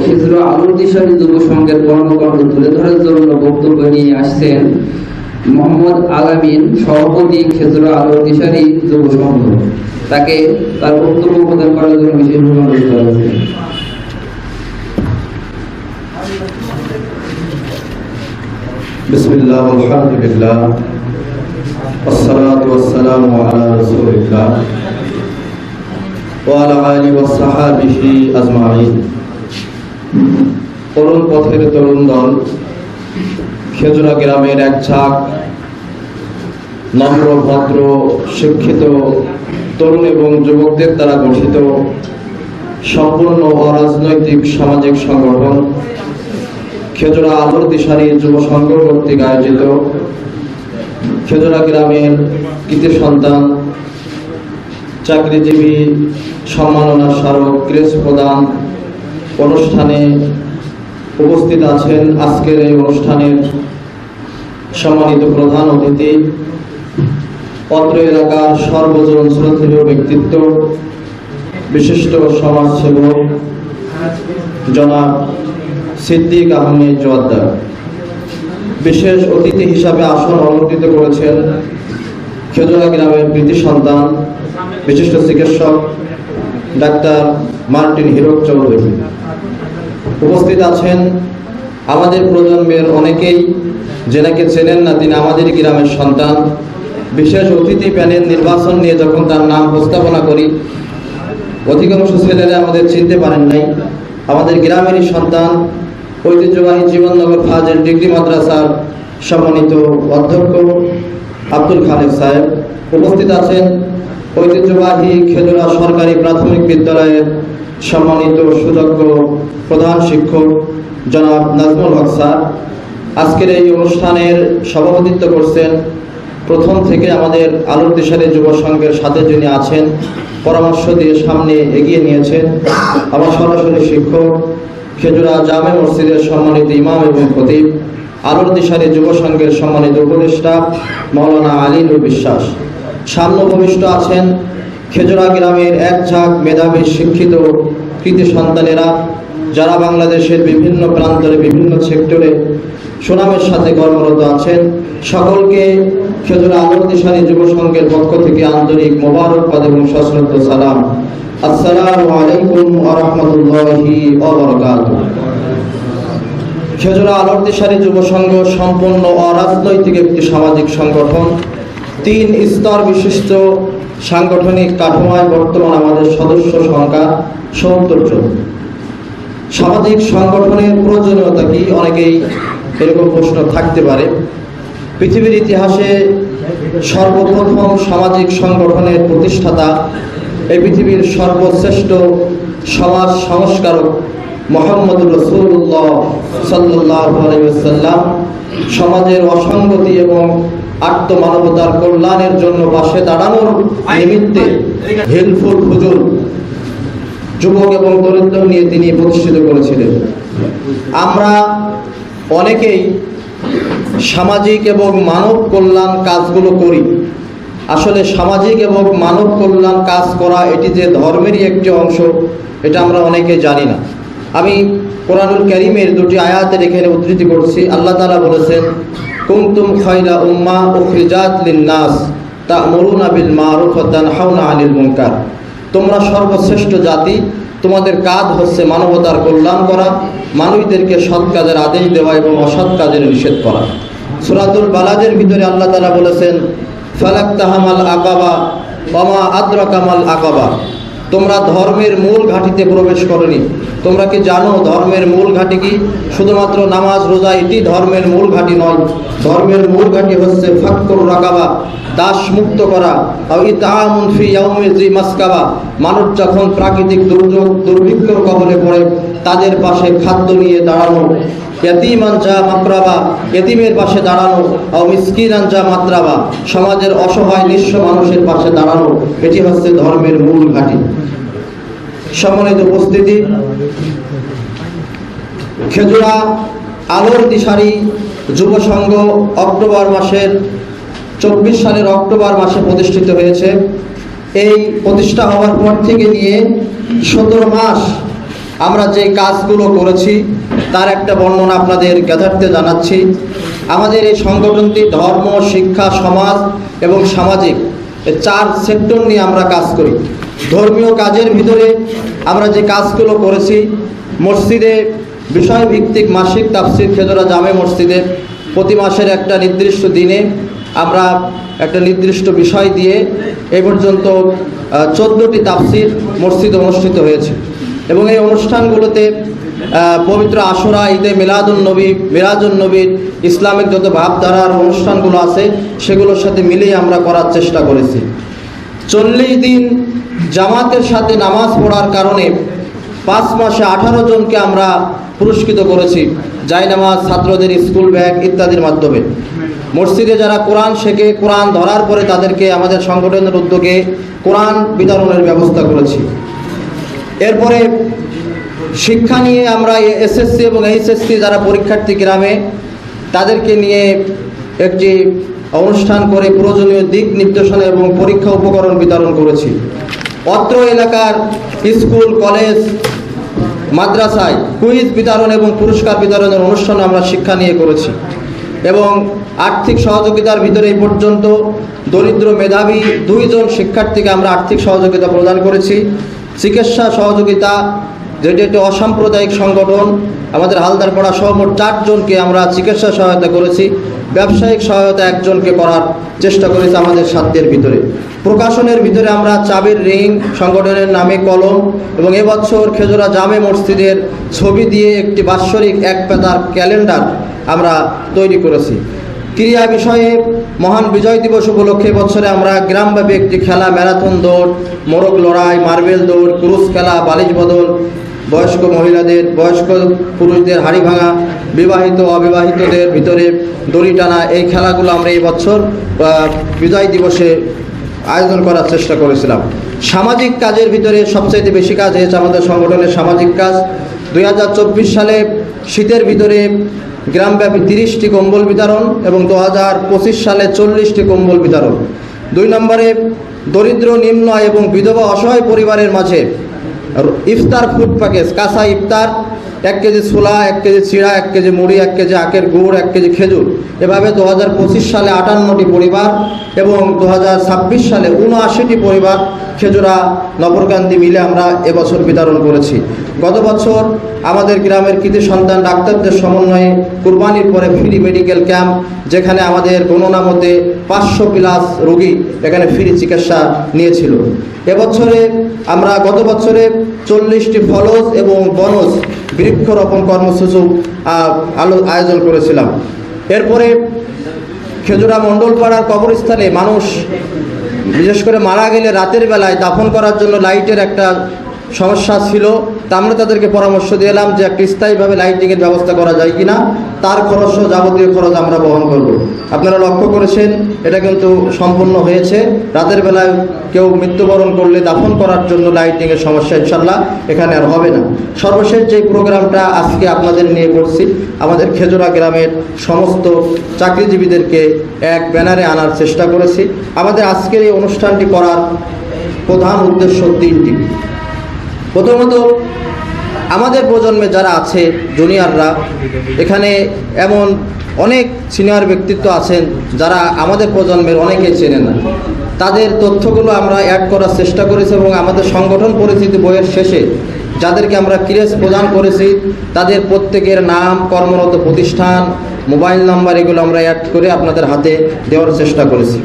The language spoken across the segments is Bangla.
খেজুরা আলোর দিশারি যুব সংঘের কর্মকাণ্ড তুলে ধরার জন্য বক্তব্য নিয়ে আসছেন মোহাম্মদ আলামিন, সভাপতি খেজুরা আলোর দিশারি যুব সংঘ। তাকে তার বক্তব্য প্রদান করার জন্য বিশেষভাবে অনুরোধ করা হচ্ছে। বিসমিল্লাহ আলহামদুলিল্লাহ والصلاة والسلام على رسول الله وعلى آله وصحبه أجمعين। তরুণ পথের তরুণ দল খেজুরা গ্রামের এক ঝাঁক নম্র ভদ্র শিক্ষিত তরুণ এবং যুবকদের দ্বারা গঠিত সম্পূর্ণ অরাজনৈতিক সামাজিক সংগঠন খেজুরা আলোর দিশারি যুব সংঘ কর্তৃক আয়োজিত খেজুরা গ্রামের কৃতি সন্তান চাকরিজীবী সম্মাননা স্মারক ক্রেস প্রদান অনুষ্ঠানে উপস্থিত আছেন আজকের এই অনুষ্ঠানের সম্মানিত প্রধান অতিথি, অত্র এলাকার সর্বজন শ্রদ্ধেয় ব্যক্তিত্ব, বিশিষ্ট সমাজসেবক জনাব সিদ্দিক আহমেদ জোয়াদ্দার। বিশেষ অতিথি হিসাবে আসন অলঙ্কৃত করেছেন খেজুরা গ্রামের কৃতি সন্তান বিশিষ্ট চিকিৎসক ডাক্তার মার্টিন হীরক চৌধুরী। উপস্থিত আছেন আমাদের প্রজন্মের অনেকেই, যেনাকে চেনেন না তিনি আমাদের গ্রামের সন্তান। বিশেষ অতিথি প্যানেল নির্বাচন নিয়ে যখন তার নাম প্রস্তাবনা করি, অধিকাংশ ছেলেরা আমাদের চিনতে পারেন নাই। আমাদের গ্রামেরই সন্তান, ঐতিহ্যবাহী জীবননগর ফাজিল ডিগ্রি মাদ্রাসার সম্মানিত অধ্যক্ষ আব্দুল খালেক সাহেব। উপস্থিত আছেন ঐতিহ্যবাহী খেজুরা সরকারি প্রাথমিক বিদ্যালয়ের সম্মানিত সুযোগ্য প্রধান শিক্ষক জনাব নাজমুল হক স্যার। আজকের এই অনুষ্ঠানের সভাপতিত্ব করছেন প্রথম থেকে আমাদের আলোর দিশারি যুব সংঘের সাথে যিনি আছেন, পরামর্শ দিয়ে সামনে এগিয়ে নিয়েছেন আমার সরাসরি শিক্ষক খেজুরা জামে মসজিদের সম্মানিত ইমাম এবং খতিব, আলোর দিশারি যুব সংঘের সম্মানিত উপদেষ্টা মাওলানা আলীনুর বিশ্বাস। সামনে ভূমিষ্ঠ আছেন খেজুরা গ্রামের এক ঝাঁক মেধাবী শিক্ষিত কৃতি সন্তানেরা, যারা বাংলাদেশের বিভিন্ন প্রান্তরে বিভিন্ন সেক্টরে সুনামের সাথে কর্মরত আছেন। সকলকে খেজুরা আলোর দিশারি যুব সংঘের পক্ষ থেকে আন্তরিক মোবারকবাদ এবং সশ্রদ্ধ সালাম। আসসালামু আলাইকুম ওয়া রাহমাতুল্লাহি ওয়া বারাকাতুহু। খেজুরা আলোর দিশারি যুব সংঘ সম্পূর্ণ অরাজনৈতিক একটি সামাজিক সংগঠন। 3 স্তর বিশিষ্ট সাংগঠনিক কাঠামোয় বর্তমান আমাদের সদস্য সংখ্যা 70 জন। সামাজিক সংগঠনের প্রয়োজনীয়তা কি, অনেকেই এরকম প্রশ্ন থাকতে পারে। পৃথিবীর ইতিহাসে সর্বপ্রথম সামাজিক সংগঠনের প্রতিষ্ঠাতা, এই পৃথিবীর সর্বশ্রেষ্ঠ সমাজ সংস্কারক মুহাম্মদুর রাসূলুল্লাহ সাল্লাল্লাহু আলাইহি ওয়াসাল্লাম সমাজের অসঙ্গতি এবং আত্মমানবতার কল্যাণের জন্য পাশে দাঁড়ানোর নিমিত্তে হেল্পফুল হুজুর যুবক এবং তরুণদের নিয়ে তিনি প্রতিষ্ঠিত করেছিলেন। আমরা অনেকেই সামাজিক এবং মানব কল্যাণ কাজগুলো করি। আসলে সামাজিক এবং মানব কল্যাণ কাজ করা এটি যে ধর্মেরই একটি অংশ, এটা আমরা অনেকে জানি না। আমি কোরআনুল কারীমের 2টি আয়াতের এখানে উদ্ধৃতি করছি। আল্লাহ তাআলা বলেছেন, কুনতুম খায়রা উম্মাহ উখরিজাত লিন-নাস তা'মুরুনা বিল মা'রুফ ওয়া তানহাউনা আনিল মুনকার। তোমরা সর্বশ্রেষ্ঠ জাতি, তোমাদের কাজ হচ্ছে মানবতার কল্যাণ করা, মানুষদেরকে সৎ কাজের আদেশ দেওয়া এবং অসৎ কাজের নিষেধ করা। সূরাতুল বালাদের ভিতরে আল্লাহ তাআলা বলেছেন, ফালাকতাহামাল আকাবা ওয়া মা আদরাকা মাল আকাবা। তোমরা ধর্মের মূল ঘাঁটিতে প্রবেশ করনি। তোমরা কি জানো ধর্মের মূল ঘাঁটি কি? শুধুমাত্র নামাজ রোজা এটি ধর্মের মূল ঘাঁটি নয়। ধর্মের মূল ঘাঁটি হচ্ছে ফাক্কুর রাকাবা, দাস মুক্ত করা, আও ইতআমুন ফি ইয়াউমি যি মাসকাবা। মানুষ যখন প্রাকৃতিক দুর্যোগ দুর্ভিক্ষর কবলে পড়ে তাদের পাশে খাদ্য নিয়ে দাঁড়ানো, ইয়াতীমান যা মাকরাবা, ইয়াতীমের পাশে দাঁড়ানো, আও মিসকিনান যা মাতরাবা, সমাজের অসহায় নিঃস্ব মানুষের পাশে দাঁড়ানো, এটি হচ্ছে ধর্মের মূল ঘাঁটি। সম্মানিত উপস্থিতি, খেজুরা আলোর দিশারি যুব সংঘ অক্টোবর মাসের 24 সালের অক্টোবর মাসে প্রতিষ্ঠিত হয়েছে। এই প্রতিষ্ঠা হওয়ার পর থেকে নিয়ে 17 মাস আমরা যে কাজগুলো করেছি তার একটা বর্ণনা আপনাদের জ্ঞাতার্থে জানাচ্ছি। আমাদের এই সংগঠনটি ধর্ম, শিক্ষা, সমাজ এবং সামাজিক এই 4 সেক্টর নিয়ে আমরা কাজ করি। ধর্মীয় কাজের ভিতরে আমরা যে কাজগুলো করেছি, মসজিদে বিষয়ভিত্তিক মাসিক তাফসির খেজুরা জামে মসজিদে প্রতি মাসের একটা নির্দিষ্ট দিনে আমরা একটা নির্দিষ্ট বিষয় দিয়ে এই পর্যন্ত 14টি তাফসির মসজিদে অনুষ্ঠিত হয়েছে এবং এই অনুষ্ঠানগুলোতে পবিত্র আশুরা, ঈদে মিলাদুন নবীর ইসলামিক যত ভাবধারার অনুষ্ঠানগুলো আছে সেগুলোর সাথে মিলিয়ে আমরা করার চেষ্টা করেছি। 40 দিন জামাতের সাথে নামাজ পড়ার কারণে 5 মাসে 18 জনকে আমরা পুরস্কৃত করেছি জায়নামাজ, ছাত্রদের স্কুল ব্যাগ ইত্যাদির মাধ্যমে। মসজিদে যারা কোরআন শেখে, কোরআন ধরার পরে তাদেরকে আমাদের সংগঠনের উদ্যোগে কোরআন বিতরণের ব্যবস্থা করেছি। এরপরে শিক্ষা নিয়ে আমরা এসএসসি এবং এইচএসসি যারা পরীক্ষার্থী গ্রামে, তাদেরকে নিয়ে একটি অনুষ্ঠান করে প্রয়োজনীয় দিক নির্দেশনা এবং পরীক্ষা উপকরণ বিতরণ করেছি। অত্র এলাকার স্কুল, কলেজ, মাদ্রাসায় কুইজ বিতরণ এবং পুরস্কার বিতরণের অনুষ্ঠান আমরা শিক্ষা নিয়ে করেছি এবং আর্থিক সহযোগিতার ভিতরে এই পর্যন্ত দরিদ্র মেধাবী 2 জন শিক্ষার্থীকে আমরা আর্থিক সহযোগিতা প্রদান করেছি। চিকিৎসা সহযোগিতা, যেটি একটি অসাম্প্রদায়িক সংগঠন, আমাদের হালদারপাড়া সহ মোট 4 জনকে আমরা চিকিৎসা সহায়তা করেছি। ব্যবসায়িক সহায়তা 1 জনকে করার চেষ্টা করেছি আমাদের সাধ্যের ভিতরে। প্রকাশনের ভিতরে আমরা চাবির রিং, সংগঠনের নামে কলম এবং এবছর খেজুরা জামে মসজিদের ছবি দিয়ে একটি বাৎসরিক 1 পাতার ক্যালেন্ডার আমরা তৈরি করেছি। ক্রীড়া বিষয়ে মহান বিজয় দিবস উপলক্ষে বছরে আমরা গ্রামব্যাপী একটি খেলা, ম্যারাথন দৌড়, মোরগ লড়াই, মার্বেল দৌড়, ক্রুজ খেলা, বালিশ বদল, বয়স্ক মহিলাদের, বয়স্ক পুরুষদের হাড়ি ভাঙা, বিবাহিত অবিবাহিতদের ভিতরে দড়ি টানা, এই খেলাগুলো আমরা এই বছর বিজয় দিবসে আয়োজন করার চেষ্টা করেছিলাম। সামাজিক কাজের ভিতরে সবচাইতে বেশি কাজ হয়েছে আমাদের সংগঠনের সামাজিক কাজ। 2024 সালে শীতের ভিতরে গ্রামব্যাপী 30টি কম্বল বিতরণ এবং 2025 সালে 40টি কম্বল বিতরণ। 2 নম্বরে দরিদ্র, নিম্ন এবং বিধবা অসহায় পরিবারের মাঝে ইফতার ফুড প্যাকেজ, কাঁচা ইফতার, 1 কেজি ছোলা, 1 কেজি চিড়া, 1 কেজি মুড়ি, 1 কেজি আখের গুড়, 1 কেজি খেজুর, এভাবে 2025 সালে 58টি পরিবার এবং 2026 সালে 79টি পরিবার খেজুরা নগরকান্দি মিলে আমরা এবছর বিতরণ করেছি। গত বছর আমাদের গ্রামের কৃতি সন্তান ডাক্তারদের সমন্বয়ে কুরবানির পরে ফ্রি মেডিকেল ক্যাম্প, যেখানে আমাদের গণনা মতে 500+ রোগী এখানে ফ্রি চিকিৎসা নিয়েছিল। এবছরে আমরা গত বছরে 40টি ফলজ এবং বনজ বৃক্ষরোপণ কর্মসূচি আয়োজন করেছিলাম। এরপরে খেজুরা মণ্ডলপাড়ার কবরস্থানে মানুষ বিশেষ করে মারা গেলে রাতের বেলায় দাফন করার জন্য লাইটের একটা সমস্যা ছিল, তা আমরা তাদেরকে পরামর্শ দিলাম যে একটা স্থায়ীভাবে লাইটিংয়ের ব্যবস্থা করা যায় কিনা, তার খরচ ও যাবতীয় খরচ আমরা বহন করব। আপনারা লক্ষ্য করেছেন এটা কিন্তু সম্পূর্ণ হয়েছে। রাতের বেলায় কেউ মৃত্যুবরণ করলে দাফন করার জন্য লাইটিংয়ের সমস্যা ইনশাল্লাহ এখানে আর হবে না। সর্বশেষ যে প্রোগ্রামটা আজকে আপনাদের নিয়ে করছি, আমাদের খেজুরা গ্রামের সমস্ত চাকরিজীবীদেরকে এক ব্যানারে আনার চেষ্টা করেছি। আমাদের আজকের এই অনুষ্ঠানটি করার প্রধান উদ্দেশ্য 3টি। প্রথমত, আমাদের প্রজন্মে যারা আছে জুনিয়ররা, এখানে এমন অনেক সিনিয়র ব্যক্তিত্ব আছেন যারা আমাদের প্রজন্মের অনেকেই চেনে না, তাদের তথ্যগুলো আমরা অ্যাড করার চেষ্টা করেছি এবং আমাদের সংগঠন পরিচিতি বইয়ের শেষে যাদেরকে আমরা ক্রেজ প্রদান করেছি তাদের প্রত্যেকের নাম, কর্মরত প্রতিষ্ঠান, মোবাইল নাম্বার এগুলো আমরা অ্যাড করে আপনাদের হাতে দেওয়ার চেষ্টা করেছি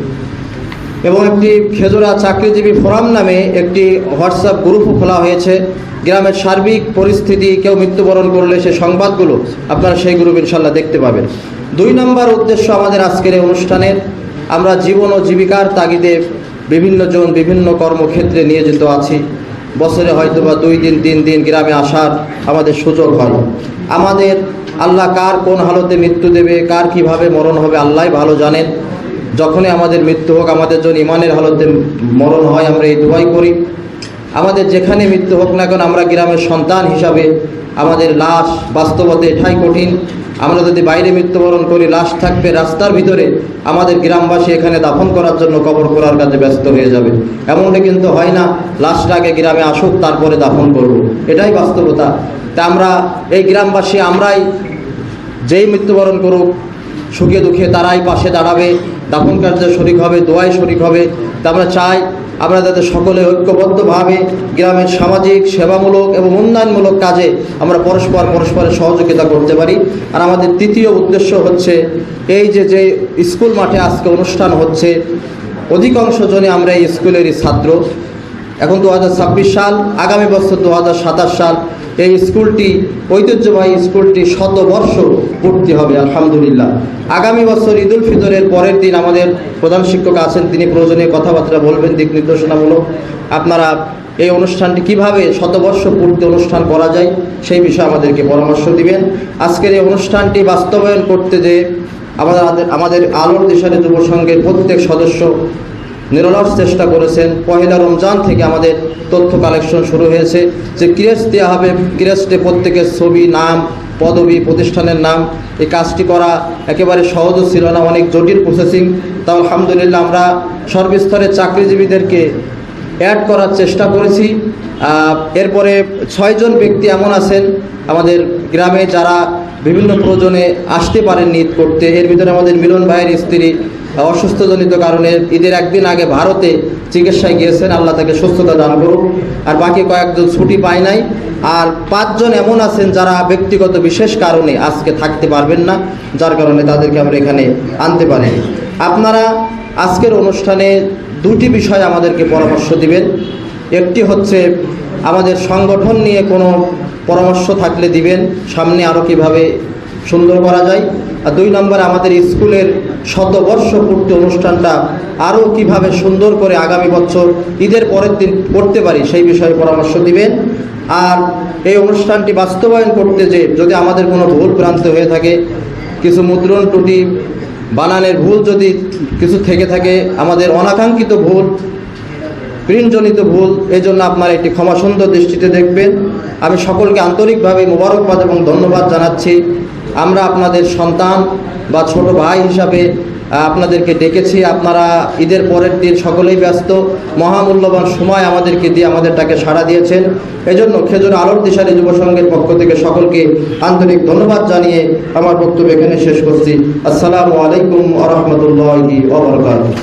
এবং একটি খেজুরা চাকরিজীবী ফোরাম নামে একটি হোয়াটসঅ্যাপ গ্রুপও খোলা হয়েছে। গ্রামের সার্বিক পরিস্থিতি, কেউ মৃত্যুবরণ করলে সে সংবাদগুলো আপনারা সেই গ্রুপ ইনশাল্লাহ দেখতে পাবেন। 2 নম্বর উদ্দেশ্য আমাদের আজকের এই অনুষ্ঠানের, আমরা জীবন ও জীবিকার তাগিদে বিভিন্ন জন বিভিন্ন কর্মক্ষেত্রে নিয়োজিত আছি। বছরে হয়তো বা 2 দিন 3 দিন গ্রামে আসার আমাদের সুযোগ হয়। আমাদের আল্লাহ কার কোন হালতে মৃত্যু দেবে, কার কিভাবে মরণ হবে আল্লাহই ভালো জানেন। যখনই আমাদের মৃত্যু হোক, আমাদের জন্য ইমানের হালতে মরণ হয়, আমরা এই দোয়াই করি। আমাদের যেখানে মৃত্যু হোক না কেন, আমরা গ্রামের সন্তান হিসাবে আমাদের লাশ বাস্তবতা এটাই কঠিন আমরা যদি বাইরে মৃত্যুবরণ করি, লাশ থাকবে রাস্তার ভিতরে, আমাদের গ্রামবাসী এখানে দাফন করার জন্য কবর করার কাজে ব্যস্ত হয়ে যাবে। এমনটা কিন্তু হয় না, লাশটা আগে গ্রামে আসুক তারপরে দাফন করব, এটাই বাস্তবতা। তা আমরা এই গ্রামবাসী, আমরাই যেই মৃত্যুবরণ করুক, সুখে দুঃখে তারাই পাশে দাঁড়াবে, দাফন কার্যে শরিক হবে, দোয়ায় শরিক হবে। তা আমরা চাই আমরা যাতে সকলে ঐক্যবদ্ধভাবে গ্রামের সামাজিক, সেবামূলক এবং উন্নয়নমূলক কাজে আমরা পরস্পরের সহযোগিতা করতে পারি। আর আমাদের তৃতীয় উদ্দেশ্য হচ্ছে এই যে স্কুল মাঠে আজকে অনুষ্ঠান হচ্ছে, অধিকাংশ জনে আমরা এই স্কুলেরই ছাত্র। এখন 2026 সাল, আগামী বছর 2027 সাল এই স্কুলটি, ঐতিহ্যবাহী স্কুলটি 100 বর্ষ পূর্তি হবে আলহামদুলিল্লাহ। আগামী বছর ঈদুল ফিতরের পরের দিন আমাদের প্রধান শিক্ষক আছেন, তিনি প্রয়োজনীয় কথাবার্তা বলবেন, দিক নির্দেশনামূলক। আপনারা এই অনুষ্ঠানটি কিভাবে 100 বর্ষ পূর্তি অনুষ্ঠান করা যায় সেই বিষয়ে আমাদেরকে পরামর্শ দিবেন। আজকের এই অনুষ্ঠানটি বাস্তবায়ন করতে যে আমাদের আলোর দিশারি যুব সংঘের প্রত্যেক সদস্য নিরলস চেষ্টা করেছেন। পহেলা রমজান থেকে আমাদের তথ্য কালেকশন শুরু হয়েছে, যে ক্রেস্ট দেওয়া হবে, ক্রেস্টে প্রত্যেকের ছবি, নাম, পদবি, প্রতিষ্ঠানের নাম। এই কাজটি করা একেবারে সহজও ছিল না, অনেক জটিল প্রসেসিং। তাও আলহামদুলিল্লাহ আমরা সর্বস্তরের চাকরিজীবীদেরকে অ্যাড করার চেষ্টা করেছি। এরপরে 6 জন ব্যক্তি এমন আছেন আমাদের গ্রামে যারা বিভিন্ন প্রয়োজনে আসতে পারেননি ঈদ করতে। এর ভিতরে আমাদের মিলন ভাইয়ের স্ত্রী অসুস্থজনিত কারণে ঈদের একদিন আগে ভারতে চিকিৎসায় গিয়েছেন, আল্লাহ তাকে সুস্থতা দান করুক। আর বাকি কয়েকজন ছুটি পায় নাই। আর 5 জন এমন আছেন যারা ব্যক্তিগত বিশেষ কারণে আজকে থাকতে পারবেন না, যার কারণে তাদেরকে আমরা এখানে আনতে পারি। আপনারা আজকের অনুষ্ঠানে 2টি বিষয় আমাদেরকে পরামর্শ দিবেন। একটি হচ্ছে আমাদের সংগঠন নিয়ে কোনো পরামর্শ থাকলে দিবেন, সামনে আরও কীভাবে সুন্দর করা যায়। আর 2 নম্বর আমাদের স্কুলের 100 বর্ষ পূর্তি অনুষ্ঠানটা আরও কিভাবে সুন্দর করে আগামী বছর ঈদের পরের দিন করতে পারি সেই বিষয়ে পরামর্শ দিবেন। আর এই অনুষ্ঠানটি বাস্তবায়ন করতে যে যদি আমাদের কোনো ভুল ভ্রান্তি হয়ে থাকে, কিছু মুদ্রণ ত্রুটি, বানানের ভুল যদি কিছু থেকে থাকে, আমাদের অনাকাঙ্ক্ষিত ভুল, প্রিন্টজনিত ভুল, এই জন্য আপনারা একটি ক্ষমা সুন্দর দৃষ্টিতে দেখবেন। আমি সকলকে আন্তরিকভাবে মোবারকবাদ এবং ধন্যবাদ জানাচ্ছি। আমরা আপনাদের সন্তান বা ছোট ভাই হিসাবে আপনাদেরকে ডেকেছি। আপনারা ঈদের পরের দিন সকলেই ব্যস্ত, মহামূল্যবান সময় আমাদেরকে দিয়ে আমাদেরটাকে সাড়া দিয়েছেন। এজন্য খেজুর আলোর দিশারি যুব সংঘের পক্ষ থেকে সকলকে আন্তরিক ধন্যবাদ জানিয়ে আমার বক্তব্য এখানে শেষ করছি। আসসালামু আলাইকুম ওয়া রাহমাতুল্লাহি ওয়া বারাকাতুহু।